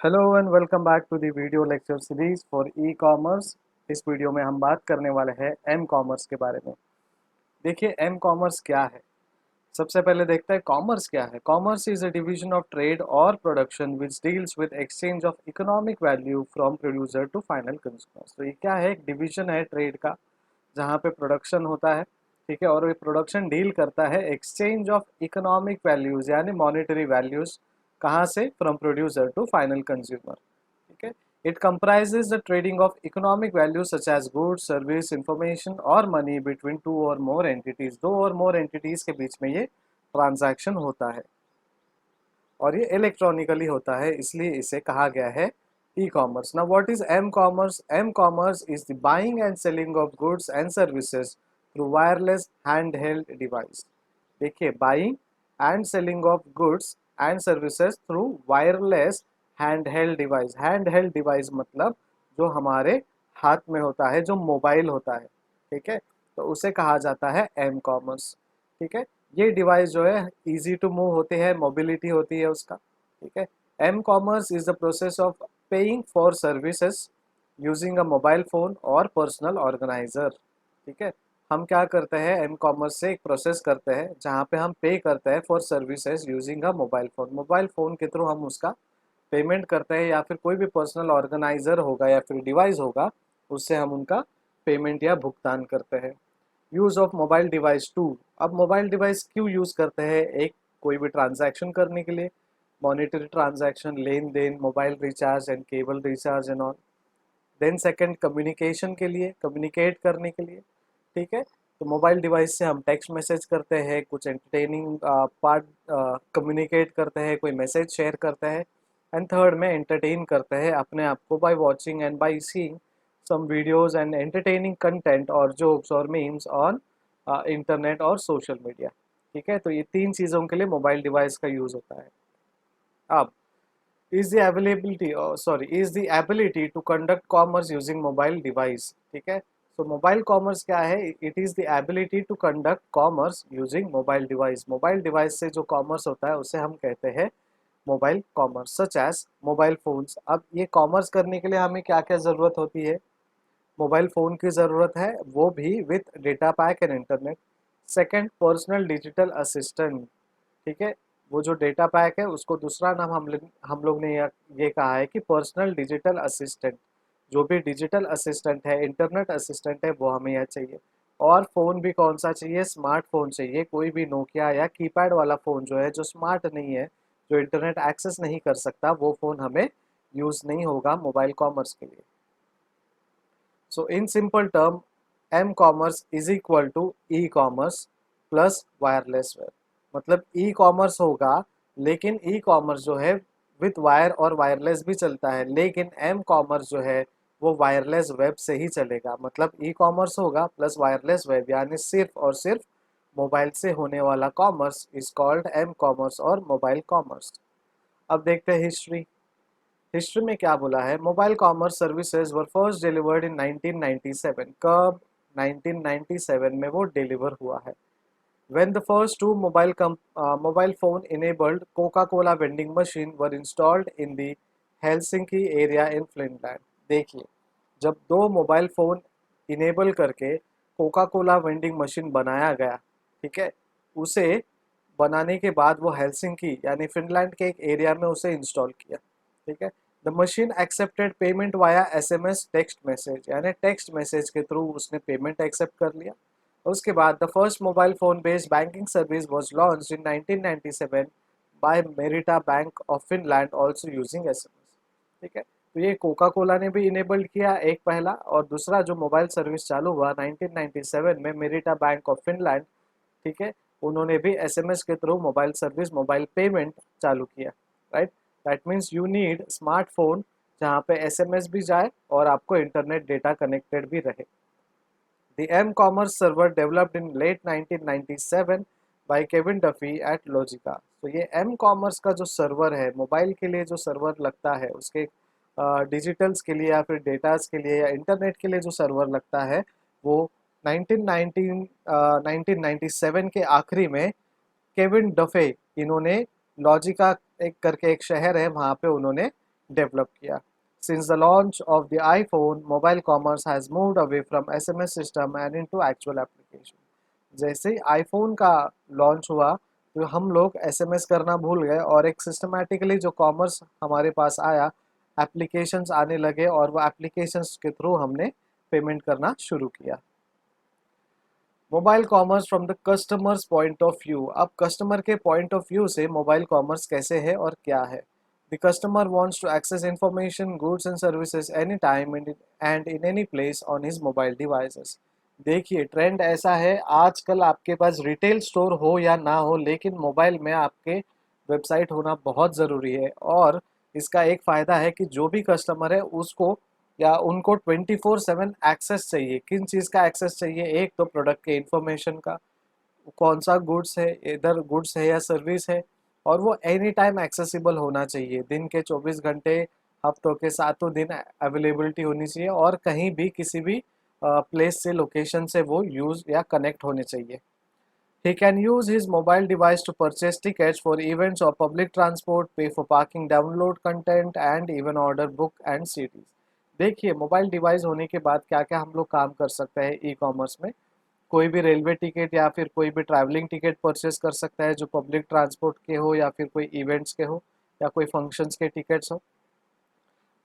Hello and welcome back to the video lecture series for e commerce. इस video में हम बात करने वाले हैं एम कॉमर्स के बारे में। देखिए एम कॉमर्स क्या है। सबसे पहले देखते हैं कॉमर्स क्या है। Commerce is a division of trade और production which deals with exchange of economic value from producer to final consumer. तो ये क्या है, एक डिवीजन है ट्रेड का जहाँ पे प्रोडक्शन होता है, ठीक है, और ये प्रोडक्शन डील करता है एक्सचेंज ऑफ इकोनॉमिक वैल्यूज यानी मॉनेटरी वैल्यूज। कहाँ से? From producer to final consumer, ठीक है। It comprises the trading of economic values such as goods, service, information और money between two or more entities। दो और more entities के बीच में ये ट्रांजैक्शन होता है और ये इलेक्ट्रॉनिकली होता है, इसलिए इसे कहा गया है ई commerce. Now what is M commerce? M commerce is the buying and selling of goods and services through wireless hand held device. देखिए, buying and selling of goods and services through wireless hand held device. Hand held device मतलब जो हमारे हाथ में होता है, जो mobile होता है, ठीक है, तो उसे कहा जाता है एम कॉमर्स, ठीक है। ये डिवाइस जो है इजी टू मूव होते हैं, मोबिलिटी होती है उसका, ठीक है। M commerce is the process of paying for services using a mobile phone और पर्सनल ऑर्गेनाइजर, ठीक है। हम क्या करते हैं, एम कॉमर्स से एक प्रोसेस करते हैं जहाँ पे हम पे करते हैं for services using a mobile phone. Mobile phone के थ्रू हम उसका पेमेंट करते हैं, या फिर कोई भी पर्सनल ऑर्गेनाइजर होगा या फिर डिवाइस होगा, उससे हम उनका पेमेंट या भुगतान करते हैं। Use of mobile device to. अब मोबाइल डिवाइस क्यों यूज करते हैं? एक, कोई भी ट्रांजैक्शन करने के लिए, मॉनेटरी ट्रांजैक्शन, लेन देन, mobile recharge and cable recharge and all. Then second, communication के लिए, कम्युनिकेट करने के लिए, ठीक है। तो मोबाइल डिवाइस से हम टेक्स्ट मैसेज करते हैं, कुछ एंटरटेनिंग पार्ट कम्युनिकेट करते हैं, कोई मैसेज शेयर करते हैं। एंड थर्ड में एंटरटेन करते हैं अपने आप को by watching and by seeing some videos and entertaining content और jokes और memes on इंटरनेट और सोशल मीडिया, ठीक है। तो ये तीन चीज़ों के लिए मोबाइल डिवाइस का यूज़ होता है। अब is the ability to conduct commerce using mobile device, ठीक है। so मोबाइल कॉमर्स क्या है? It is the ability to conduct commerce using mobile device. Mobile device से जो कॉमर्स होता है उसे हम कहते हैं mobile commerce, such as mobile phones. अब ये कॉमर्स करने के लिए हमें क्या क्या ज़रूरत होती है? मोबाइल फ़ोन की ज़रूरत है, वो भी with data pack and internet. Second, personal digital assistant, ठीक है। वो जो डेटा पैक है उसको दूसरा नाम हम लोग ने ये कहा है कि पर्सनल डिजिटल असिस्टेंट। जो भी डिजिटल असिस्टेंट है, इंटरनेट असिस्टेंट है, वो हमें यह चाहिए। और फ़ोन भी कौन सा चाहिए? स्मार्टफोन चाहिए। कोई भी नोकिया या कीपैड वाला फ़ोन जो है, जो स्मार्ट नहीं है, जो इंटरनेट एक्सेस नहीं कर सकता, वो फ़ोन हमें यूज़ नहीं होगा मोबाइल कॉमर्स के लिए। So in simple term, m-commerce is equal to e-commerce plus wireless web. मतलब ई कॉमर्स होगा, लेकिन ई कॉमर्स जो है विथ वायर और वायरलेस भी चलता है, लेकिन एम कॉमर्स जो है वो वायरलेस वेब से ही चलेगा। मतलब ई कॉमर्स होगा प्लस वायरलेस वेब, यानी सिर्फ और सिर्फ मोबाइल से होने वाला commerce is called m commerce और मोबाइल कॉमर्स। अब देखते हैं हिस्ट्री। हिस्ट्री में क्या बोला है? Mobile commerce services were first delivered in 1997। कब? 1997 में वो डिलीवर हुआ है। When the first two mobile phone enabled Coca-Cola vending machine were installed in the Helsinki area in Finland। देखिए, जब दो मोबाइल फ़ोन इनेबल करके कोका कोला वेंडिंग मशीन बनाया गया, ठीक है, उसे बनाने के बाद वो हेलसिंकी यानी फिनलैंड के एक एरिया में उसे इंस्टॉल किया, ठीक है। The machine accepted payment via SMS text message, यानी टेक्स्ट मैसेज के थ्रू उसने पेमेंट एक्सेप्ट कर लिया। उसके बाद the first mobile phone based banking service was launched in 1997 by Merita bank of Finland also using SMS, ठीक है। तो ये कोका कोला ने भी इनेबल्ड किया एक पहला, और दूसरा जो मोबाइल सर्विस चालू हुआ 1997 में मेरिटा बैंक ऑफ फिनलैंड, ठीक है, उन्होंने भी एसएमएस के through mobile service, mobile payment चालू किया, right. That means you need smartphone जहाँ पे एसएमएस भी जाए और आपको इंटरनेट डेटा कनेक्टेड भी रहे। The m-commerce server developed in late 1997 by Kevin Duffy at Logica। तो ये m-commerce का जो सर्वर है, मोबाइल के लिए जो सर्वर लगता है, उसके डिजिटल्स के लिए या फिर डेटास के लिए या इंटरनेट के लिए जो सर्वर लगता है, वो 1997 के आखिरी में केविन डफे, इन्होंने लॉजिका एक करके एक शहर है वहाँ पे उन्होंने डेवलप किया। Since the launch of the iPhone, mobile commerce has moved away from SMS system and into actual application. जैसे ही आईफोन का लॉन्च हुआ तो हम लोग एसएमएस करना भूल गए और एक सिस्टमैटिकली जो कॉमर्स हमारे पास आया, एप्लीकेशंस आने लगे और वो एप्लीकेशंस के थ्रू हमने पेमेंट करना शुरू किया। Mobile commerce from the customers point of view. अब कस्टमर के पॉइंट ऑफ व्यू से मोबाइल कॉमर्स कैसे है और क्या है। The customer wants to access information, goods and services any time and in any place on his mobile devices. देखिए trend ऐसा है, आजकल आपके पास रिटेल स्टोर हो या ना हो, लेकिन मोबाइल में आपके वेबसाइट होना बहुत ज़रूरी है। और इसका एक फ़ायदा है कि जो भी कस्टमर है उसको या उनको 24/7 एक्सेस चाहिए। किन चीज़ का एक्सेस चाहिए? एक तो प्रोडक्ट के इंफॉर्मेशन का, कौन सा गुड्स है, इधर गुड्स है या सर्विस है, और वो एनी टाइम एक्सेसिबल होना चाहिए। दिन के 24 घंटे, हफ्तों के सातों दिन अवेलेबिलिटी होनी चाहिए और कहीं भी किसी भी प्लेस से, लोकेशन से वो यूज़ या कनेक्ट होने चाहिए। He can use his mobile device to purchase tickets for events or public transport, pay for parking, download content and even order book and CDs। देखिए मोबाइल डिवाइस होने के बाद क्या क्या हम लोग काम कर सकते हैं ई कॉमर्स में। कोई भी रेलवे टिकट या फिर कोई भी ट्रैवलिंग टिकट परचेस कर सकता है जो पब्लिक ट्रांसपोर्ट के हो या फिर कोई इवेंट्स के हो या कोई फंक्शंस के टिकट्स हो।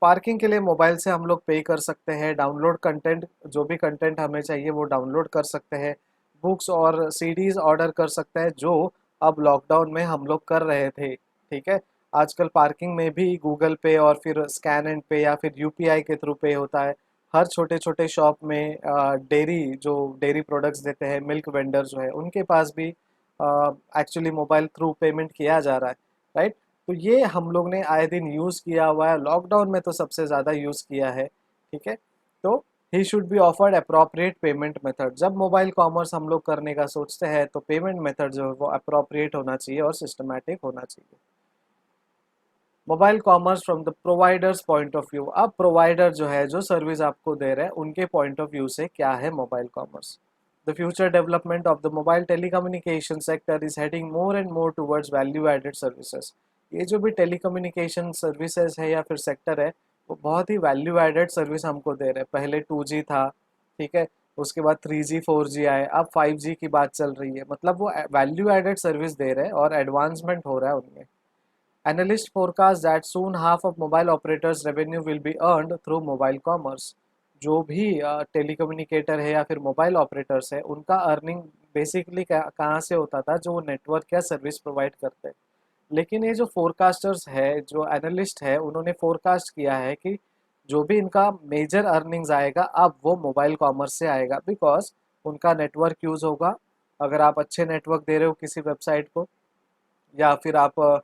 पार्किंग के लिए मोबाइल से हम लोग पे कर सकते हैं। डाउनलोड कंटेंट, जो भी कंटेंट हमें चाहिए वो डाउनलोड कर सकते हैं। बुक्स और सीडीज़ ऑर्डर कर सकते हैं जो अब लॉकडाउन में हम लोग कर रहे थे, ठीक है। आजकल पार्किंग में भी गूगल पे और फिर स्कैन एंड पे या फिर यूपीआई के थ्रू पे होता है। हर छोटे छोटे शॉप में डेयरी, जो डेयरी प्रोडक्ट्स देते हैं, मिल्क वेंडर जो है, उनके पास भी एक्चुअली मोबाइल थ्रू पेमेंट किया जा रहा है, राइट। तो ये हम लोग ने आए दिन यूज़ किया हुआ है, लॉकडाउन में तो सबसे ज़्यादा यूज़ किया है, ठीक है। तो he should be offered appropriate payment method. जब मोबाइल कॉमर्स हम लोग करने का सोचते हैं तो पेमेंट मेथड जो है वो अप्रोप्रिएट होना चाहिए और सिस्टमैटिक होना चाहिए। Mobile commerce from the providers point of view. अब प्रोवाइडर जो है, जो सर्विस आपको दे रहे हैं, उनके पॉइंट ऑफ व्यू से क्या है mobile commerce. The future development of the mobile telecommunication sector is heading more and more towards value added services. ये जो भी टेलीकम्युनिकेशन सर्विसेज है या फिर सेक्टर है, वो बहुत ही वैल्यू एडेड सर्विस हमको दे रहे हैं। पहले 2G था, ठीक है, उसके बाद 3G 4G आए, अब 5G की बात चल रही है। मतलब वो वैल्यू एडेड सर्विस दे रहे हैं और एडवांसमेंट हो रहा है उनमें। Analysts forecast that soon half of mobile operators' revenue will be earned through mobile commerce। जो भी टेलीकम्युनिकेटर है या फिर मोबाइल ऑपरेटर्स है, उनका अर्निंग बेसिकली कहाँ से होता था? जो वो नेटवर्क या सर्विस प्रोवाइड करते हैं। लेकिन ये जो फोरकास्टर्स है, जो एनालिस्ट है, उन्होंने फोरकास्ट किया है कि जो भी इनका मेजर अर्निंग्स आएगा अब वो मोबाइल कॉमर्स से आएगा, बिकॉज उनका नेटवर्क यूज़ होगा। अगर आप अच्छे नेटवर्क दे रहे हो किसी वेबसाइट को, या फिर आप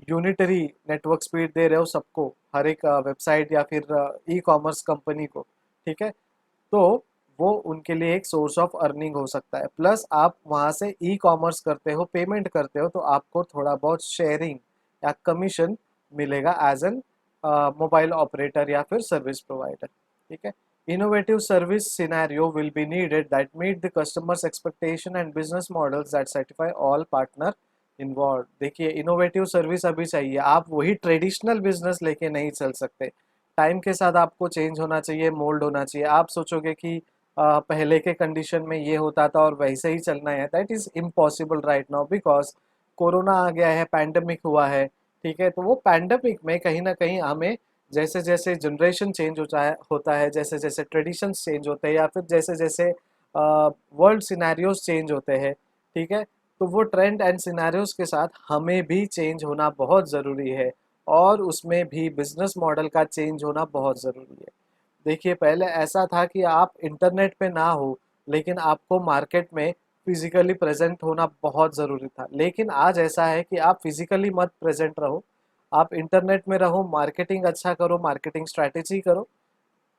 यूनिटरी नेटवर्क स्पीड दे रहे हो सबको, हर एक वेबसाइट या फिर ई कॉमर्स कंपनी को, ठीक है, तो वो उनके लिए एक सोर्स ऑफ अर्निंग हो सकता है। प्लस आप वहाँ से ई कॉमर्स करते हो, पेमेंट करते हो, तो आपको थोड़ा बहुत शेयरिंग या कमीशन मिलेगा एज एन मोबाइल ऑपरेटर या फिर सर्विस प्रोवाइडर, ठीक है। Innovative service scenario will be needed that meet the customers expectation and business models that satisfy all partner involve. देखिए इनोवेटिव सर्विस अभी चाहिए, आप वही ट्रेडिशनल बिजनेस लेके नहीं चल सकते। टाइम के साथ आपको चेंज होना चाहिए, मोल्ड होना चाहिए। आप सोचोगे कि पहले के कंडीशन में ये होता था और वैसे ही चलना है, that is impossible right now, because corona आ गया है, पैंडमिक हुआ है, ठीक है। तो वो पैंडमिक में कहीं ना कहीं हमें, जैसे जैसे जनरेशन चेंज होता है, जैसे जैसे ट्रेडिशंस चेंज होते हैं या फिर जैसे जैसे वर्ल्ड सिनेरियोज चेंज होते हैं, ठीक है, तो वो ट्रेंड एंड सिनेरियोज के साथ हमें भी चेंज होना बहुत ज़रूरी है और उसमें भी बिजनेस मॉडल का चेंज होना बहुत ज़रूरी है। देखिए पहले ऐसा था कि आप इंटरनेट पे ना हो, लेकिन आपको मार्केट में फिजिकली प्रेजेंट होना बहुत ज़रूरी था। लेकिन आज ऐसा है कि आप फिजिकली मत प्रेजेंट रहो, आप इंटरनेट में रहो, मार्केटिंग अच्छा करो, मार्केटिंग स्ट्रैटेजी करो,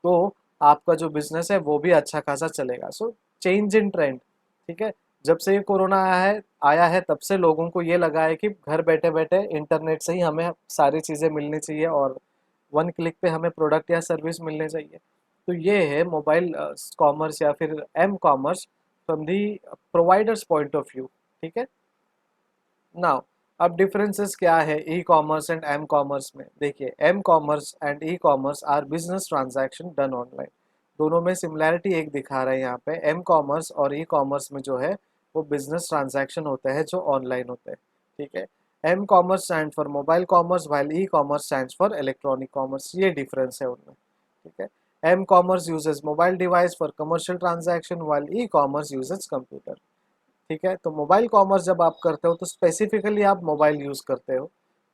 तो आपका जो बिजनेस है वो भी अच्छा खासा चलेगा। सो चेंज इन ट्रेंड, ठीक है। जब से ये कोरोना आया है तब से लोगों को ये लगा है कि घर बैठे बैठे इंटरनेट से ही हमें सारी चीज़ें मिलनी चाहिए और वन क्लिक पे हमें प्रोडक्ट या सर्विस मिलने चाहिए। तो ये है मोबाइल कॉमर्स या फिर m commerce from the providers point of view, ठीक है। नाउ अब डिफरेंसेस क्या है ई कॉमर्स एंड एम कॉमर्स में? देखिए, m commerce and e commerce are business transaction done online. दोनों में सिमिलैरिटी एक दिखा रहे हैं यहाँ पे। एम कॉमर्स और ई कॉमर्स में जो है वो बिजनेस ट्रांजैक्शन होते हैं जो ऑनलाइन होते हैं, ठीक है। M commerce stand for mobile commerce while e commerce stand for electronic commerce, ये डिफरेंस है उनमें, ठीक है। M commerce uses mobile device for commercial transaction while e commerce uses computer, ठीक है। तो मोबाइल कॉमर्स जब आप करते हो तो स्पेसिफिकली आप मोबाइल यूज़ करते हो,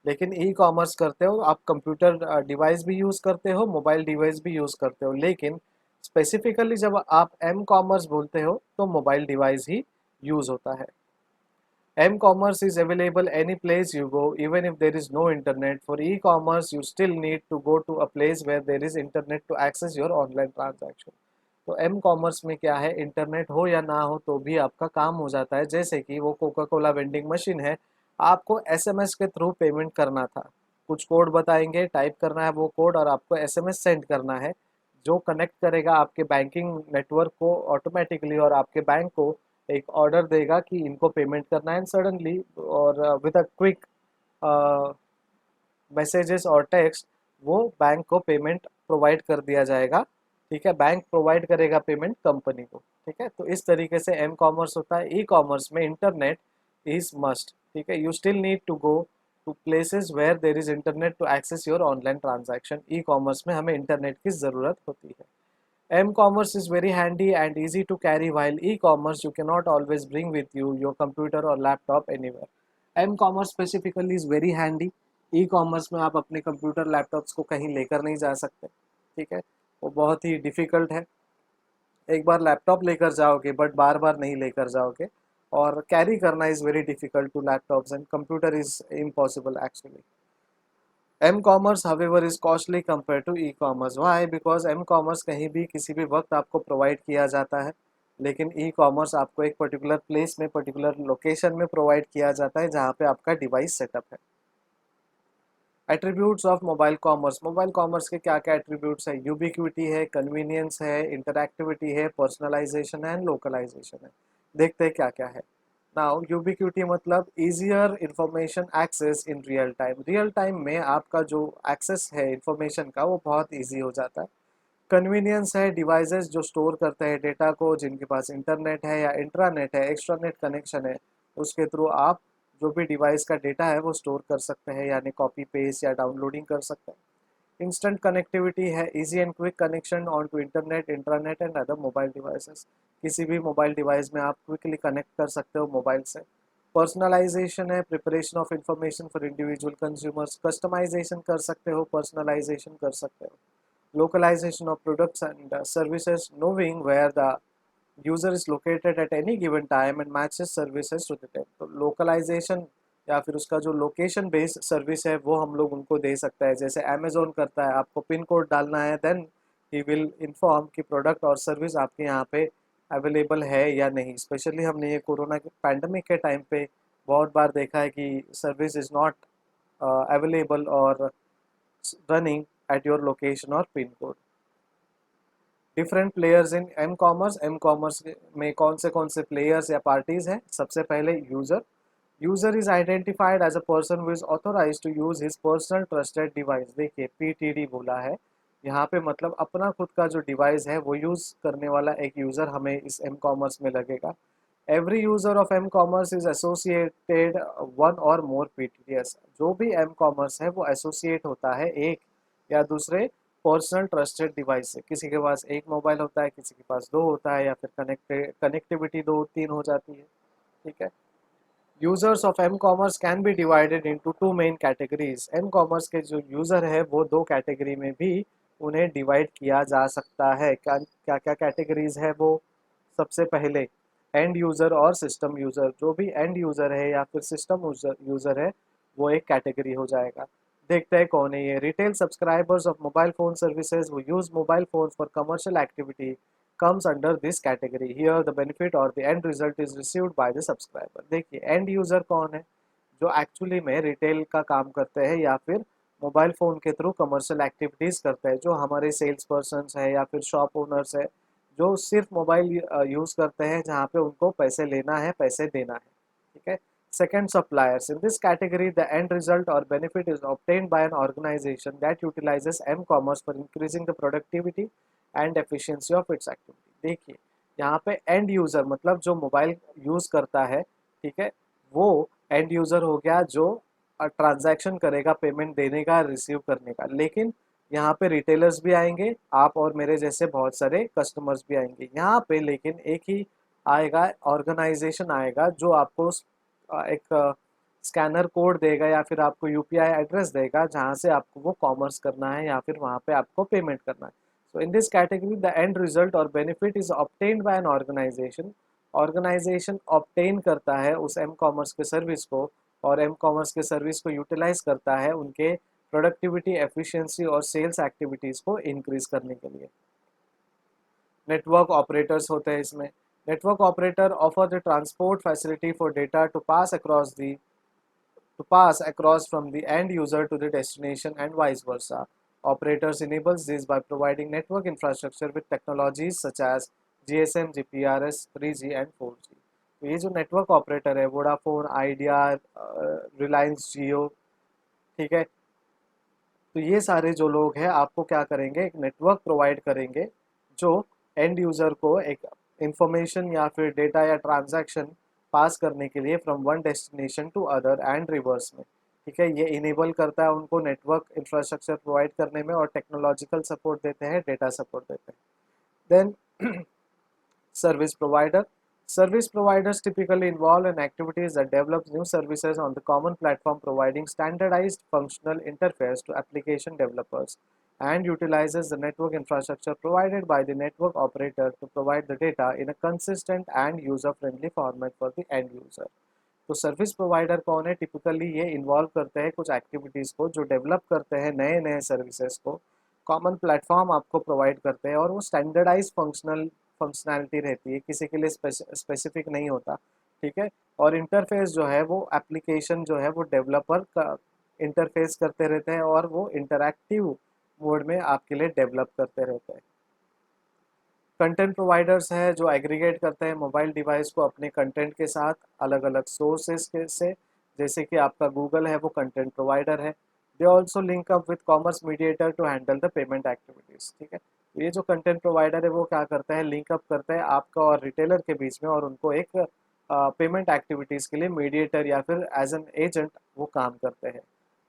लेकिन ई कॉमर्स करते हो आप कंप्यूटर डिवाइस भी यूज़ करते हो, मोबाइल डिवाइस भी यूज़ करते हो, लेकिन स्पेसिफिकली जब आप एम कॉमर्स बोलते हो तो मोबाइल डिवाइस ही यूज़ होता है। M commerce is available any place you go even if there is no internet. For e-commerce you still need to go to a place where there is internet to access your online transaction. तो M commerce में क्या है, internet हो या ना हो तो भी आपका काम हो जाता है। जैसे कि वो कोका कोला वेंडिंग मशीन है, आपको एसएमएस के थ्रू पेमेंट करना था, कुछ कोड बताएंगे, टाइप करना है वो कोड और आपको एसएमएस सेंड करना है, जो कनेक्ट करेगा आपके बैंकिंग नेटवर्क को ऑटोमेटिकली और आपके बैंक को एक ऑर्डर देगा कि इनको पेमेंट करना है, एंड सडनली और विद अ क्विक मैसेजेस और टेक्स्ट वो बैंक को पेमेंट प्रोवाइड कर दिया जाएगा, ठीक है। बैंक प्रोवाइड करेगा पेमेंट कंपनी को, ठीक है। तो इस तरीके से एम कॉमर्स होता है। ई कॉमर्स में इंटरनेट इज मस्ट, ठीक है। You still need to go to places where there is internet to access your online transaction. E commerce में हमें इंटरनेट की ज़रूरत होती है। M-commerce is very handy and easy to carry, while e-commerce you cannot always bring with you your computer or laptop anywhere. M-commerce specifically is very handy. E-commerce में आप अपने computer laptops को कहीं लेकर नहीं जा सकते, ठीक है। वो बहुत ही डिफ़िकल्ट है। एक बार लैपटॉप लेकर जाओगे बट बार बार नहीं लेकर जाओगे, और कैरी करना is very difficult to laptops and computer is impossible actually. M-commerce however is costly compared to e-commerce. Why? Because M-commerce कहीं भी किसी भी वक्त आपको प्रोवाइड किया जाता है, लेकिन ई-कॉमर्स आपको एक पर्टिकुलर प्लेस में, पर्टिकुलर लोकेशन में प्रोवाइड किया जाता है जहाँ पे आपका डिवाइस सेटअप है। एट्रीब्यूट्स ऑफ मोबाइल कॉमर्स के क्या क्या एट्रीब्यूट्स है? यूबिक्विटी है, कन्वीनियंस है, इंटरएक्टिविटी है, पर्सनलाइजेशन है एंड लोकलाइजेशन है। देखते हैं क्या क्या है। नाउ यूबिक्विटी मतलब easier information access in real time. Real time में आपका जो एक्सेस है इंफॉर्मेशन का वो बहुत ईजी हो जाता है। कन्वीनियंस है, डिवाइसेस जो स्टोर करते हैं डेटा को, जिनके पास इंटरनेट है या इंट्रानेट है, एक्स्ट्रानेट कनेक्शन है, उसके थ्रू आप जो भी डिवाइस का डेटा है वो स्टोर कर सकते हैं, यानी कॉपी पेस्ट या डाउनलोडिंग कर सकते हैं। इंस्टेंट कनेक्टिविटी है, easy and quick connection on to internet, intranet and other mobile devices. किसी भी मोबाइल डिवाइस में आप क्विकली कनेक्ट कर सकते हो मोबाइल से। पर्सनलाइजेशन है, preparation of information for individual consumers. Customisation कर सकते हो, पर्सनलाइजेशन कर सकते हो। Localization of products and services, knowing where the user is located at any given time and matches services to the time। तो localisation या फिर उसका जो लोकेशन बेस्ड सर्विस है वो हम लोग उनको दे सकते हैं। जैसे अमेजोन करता है, आपको पिन कोड डालना है, देन ही विल इन्फॉर्म कि प्रोडक्ट और सर्विस आपके यहाँ पे अवेलेबल है या नहीं। स्पेशली हमने ये कोरोना के पैंडमिक के टाइम पे बहुत बार देखा है कि service is not available or running at your location or pin code। Different players in M commerce. M commerce में कौन से प्लेयर्स या पार्टीज हैं? सबसे पहले user. User is identified as a person who is authorize to use his personal trusted device. देखिए PTD बोला है यहाँ पे, मतलब अपना खुद का जो डिवाइस है वो यूज करने वाला एक यूजर हमें इस एम कॉमर्स में लगेगा। Every user of M commerce is associated one or more पीटीडीएस। जो भी एम कॉमर्स है वो एसोसिएट होता है एक या दूसरे पर्सनल ट्रस्टेड डिवाइस से। किसी के पास एक मोबाइल होता है, किसी के पास दो होता है, या फिर कनेक्टिविटी दो तीन हो जाती है, ठीक है। Users of M commerce can be divided into two main categories. M commerce के जो यूजर है वो दो कैटेगरी में भी उन्हें डिवाइड किया जा सकता है। क्या क्या क्या कैटेगरीज है वो? सबसे पहले एंड यूज़र और सिस्टम यूज़र। जो भी एंड यूज़र है या फिर सिस्टम यूज़र है वो एक कैटेगरी हो जाएगा। देखते हैं कौन है ये। Retail subscribers of mobile phone services वो use mobile phone for commercial activity comes under this category। Here the benefit or the end result is received by the subscriber। देखिए एंड यूज़र कौन है? जो एक्चुअली में retail का काम करते हैं या फिर मोबाइल फ़ोन के थ्रू कमर्शियल एक्टिविटीज़ करते हैं, जो हमारे सेल्स पर्सनस है या फिर शॉप ओनर्स है, जो सिर्फ मोबाइल यूज़ करते हैं, जहाँ पे उनको पैसे लेना है, पैसे देना है, ठीक है। Second, suppliers. In this category, the end result or benefit is obtained by an organization that utilizes m-commerce for increasing the productivity and efficiency of its activity. देखिए यहाँ पे एंड यूजर मतलब जो मोबाइल यूज करता है, ठीक है, वो एंड यूजर हो गया जो ट्रांजैक्शन करेगा पेमेंट देने का रिसीव करने का। लेकिन यहाँ पे रिटेलर्स भी आएंगे, आप और मेरे जैसे बहुत सारे कस्टमर्स भी आएंगे यहाँ पे। लेकिन एक ही आएगा, ऑर्गेनाइजेशन आएगा जो आपको एक स्कैनर कोड देगा या फिर आपको यूपीआई एड्रेस देगा जहाँ से आपको वो कॉमर्स करना है या फिर वहाँ पे आपको पेमेंट करना है। So in this category the end result और benefit is obtained by an organisation. Organisation obtain करता है उस एम कॉमर्स के सर्विस को, और एम कॉमर्स के सर्विस को यूटिलाइज करता है उनके प्रोडक्टिविटी, एफिशिएंसी और सेल्स एक्टिविटीज़ को इंक्रीज करने के लिए। नेटवर्क ऑपरेटर्स होते हैं इसमें। Network operator offer the transport facility for data to pass across from the end user to the destination and vice versa. Operators enables this by providing network infrastructure with technologies such as GSM, GPRS, 3G and 4G. तो ये जो network operator है, Vodafone, idea, Reliance जियो, ठीक है, तो ये सारे जो लोग हैं आपको क्या करेंगे, एक नेटवर्क प्रोवाइड करेंगे जो एंड यूज़र को एक इंफॉर्मेशन या फिर डेटा या ट्रांजैक्शन पास करने के लिए from one destination to other and reverse में, ठीक है। ये इनेबल करता है उनको नेटवर्क इंफ्रास्ट्रक्चर प्रोवाइड करने में और टेक्नोलॉजिकल सपोर्ट देते हैं, डेटा सपोर्ट देते हैं। Then service provider. Service providers typically involve in activities that develop new services on the common platform, providing standardized functional interface to application developers, and utilizes the network infrastructure provided by the network operator to provide the data in a consistent and user-friendly format for the end user. तो service provider कौन है? Typically ये involve करते हैं कुछ activities को, जो develop करते हैं नए नए सर्विसेज को, कॉमन प्लेटफॉर्म आपको प्रोवाइड करते हैं और वो स्टैंडर्डाइज फंक्शनैलिटी रहती है, किसी के लिए स्पेसिफिक नहीं होता, ठीक है। और इंटरफेस जो है वो एप्लीकेशन जो है वो डेवलपर का इंटरफेस करते रहते हैं और वो इंटरैक्टिव मोड में आपके लिए डेवलप करते रहते हैं। कंटेंट प्रोवाइडर्स है जो एग्रीगेट करते हैं मोबाइल डिवाइस को अपने कंटेंट के साथ अलग अलग सोर्सेज से, जैसे कि आपका गूगल है वो कंटेंट प्रोवाइडर है। They also link up with commerce mediator to handle the payment activities, ठीक है। तो ये जो कंटेंट प्रोवाइडर है वो क्या करता है, लिंक अप करता है आपका और रिटेलर के बीच में, और उनको एक पेमेंट एक्टिविटीज़ के लिए मीडिएटर या फिर एज एन एजेंट वो काम करते हैं।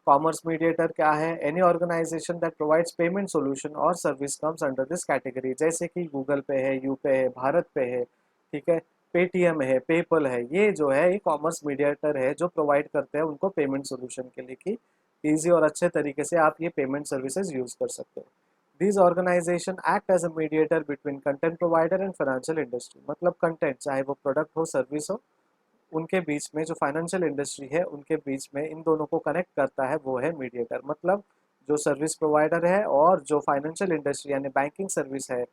कॉमर्स मीडिएटर क्या है? Any organisation that provides payment solution और service comes under this category, जैसे कि गूगल पे है, यूपे है, भारत पे है, ठीक है, पेटीएम है, पेपल है। ये जो है ये कॉमर्स मीडिएटर है जो प्रोवाइड करते हैं उनको पेमेंट सोल्यूशन के लिए कि ईजी और अच्छे तरीके से आप ये पेमेंट सर्विसेज यूज कर सकते हो। These organization act as a mediator between content provider and financial industry। मतलब कंटेंट चाहे वो प्रोडक्ट हो, सर्विस हो, उनके बीच में जो फाइनेंशियल इंडस्ट्री है उनके बीच में इन दोनों को कनेक्ट करता है वो है मीडिएटर। मतलब जो सर्विस प्रोवाइडर है और जो फाइनेंशियल इंडस्ट्री यानी बैंकिंग सर्विस है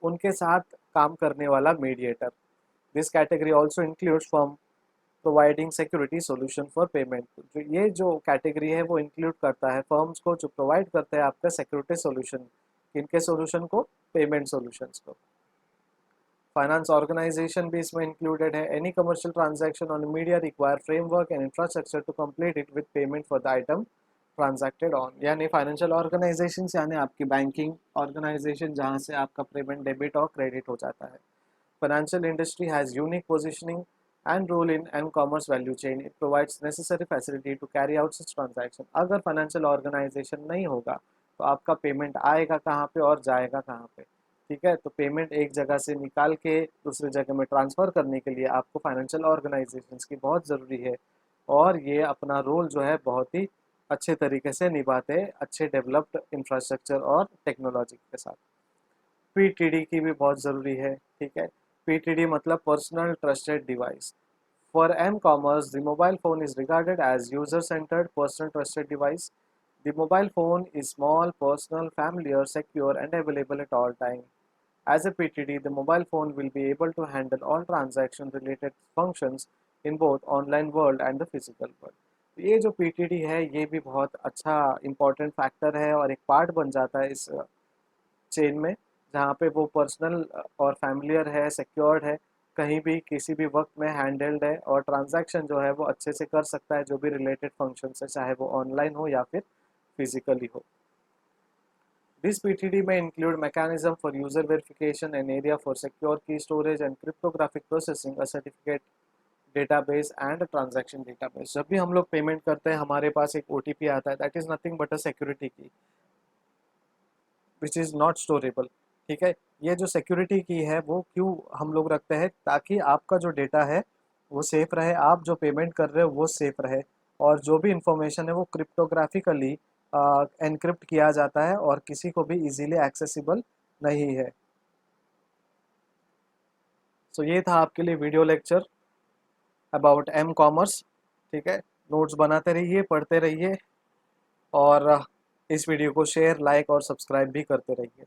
उनके साथ काम करने वाला mediator. This category also includes firm providing security solution for payment. जो ये जो कैटेगरी है वो इंक्लूड करता है फर्म्स को जो प्रोवाइड करते हैं आपका सिक्योरिटी सोल्यूशन, इनके सोल्यूशन को, पेमेंट सोल्यूशंस को। फाइनेंस ऑर्गेनाइजेशन भी इसमें इंक्लूडेड है। Any commercial transaction on media require framework and infrastructure to complete it with payment for the item transacted on. यानी फाइनेंशियल ऑर्गेनाइजेशन यानी आपकी बैंकिंग ऑर्गेनाइजेशन जहां से आपका पेमेंट डेबिट और क्रेडिट हो जाता है। Financial industry has unique positioning and role in m-commerce value chain. It provides necessary facility to carry out such transaction. अगर फाइनेंशियल ऑर्गेनाइजेशन नहीं होगा तो आपका पेमेंट आएगा कहाँ पे और जाएगा कहाँ पे, ठीक है। तो पेमेंट एक जगह से निकाल के दूसरी जगह में ट्रांसफ़र करने के लिए आपको फाइनेंशियल ऑर्गेनाइजेशंस की बहुत ज़रूरी है, और ये अपना रोल जो है बहुत ही अच्छे तरीके से निभाते हैं अच्छे डेवलप्ड इंफ्रास्ट्रक्चर और टेक्नोलॉजी के साथ। पीटीडी की भी बहुत ज़रूरी है, ठीक है। पीटीडी मतलब personal trusted device. For m-commerce, the mobile phone is regarded as user-centered, personal trusted device. The mobile phone is small, personal, familiar, secure, and available at all times. As a PTD, the mobile phone will be able to handle all transaction-related functions in both online world and the physical world. तो ये जो PTD है ये भी बहुत अच्छा important factor है और एक पार्ट बन जाता है इस चेन में, जहाँ पे वो पर्सनल और फैमिलियर है, सिक्योर्ड है, कहीं भी किसी भी वक्त में हैंडल्ड है और ट्रांजैक्शन जो है वो अच्छे से कर सकता है जो भी रिलेटेड फंक्शन है, चाहे वो ऑनलाइन हो या फिर फिजिकली हो। This PTD may include mechanism for user verification, an area for secure key storage and cryptographic processing, a certificate database and a transaction database। जब भी हम लोग पेमेंट करते हैं हमारे पास एक OTP आता है, that is nothing but a security की विच इज़ नॉट स्टोरेबल। ठीक है, ये जो सिक्योरिटी की है वो क्यों हम लोग रखते हैं, ताकि आपका जो डेटा है वो सेफ रहे, आप जो पेमेंट कर रहे हो वो सेफ रहे, और जो भी इंफॉर्मेशन है वो क्रिप्टोग्राफिकली एनक्रिप्ट किया जाता है और किसी को भी इजीली एक्सेसिबल नहीं है। सो ये था आपके लिए video lecture about M commerce. ठीक है, नोट्स बनाते रहिए, पढ़ते रहिए, और इस वीडियो को शेयर, लाइक और सब्सक्राइब भी करते रहिए।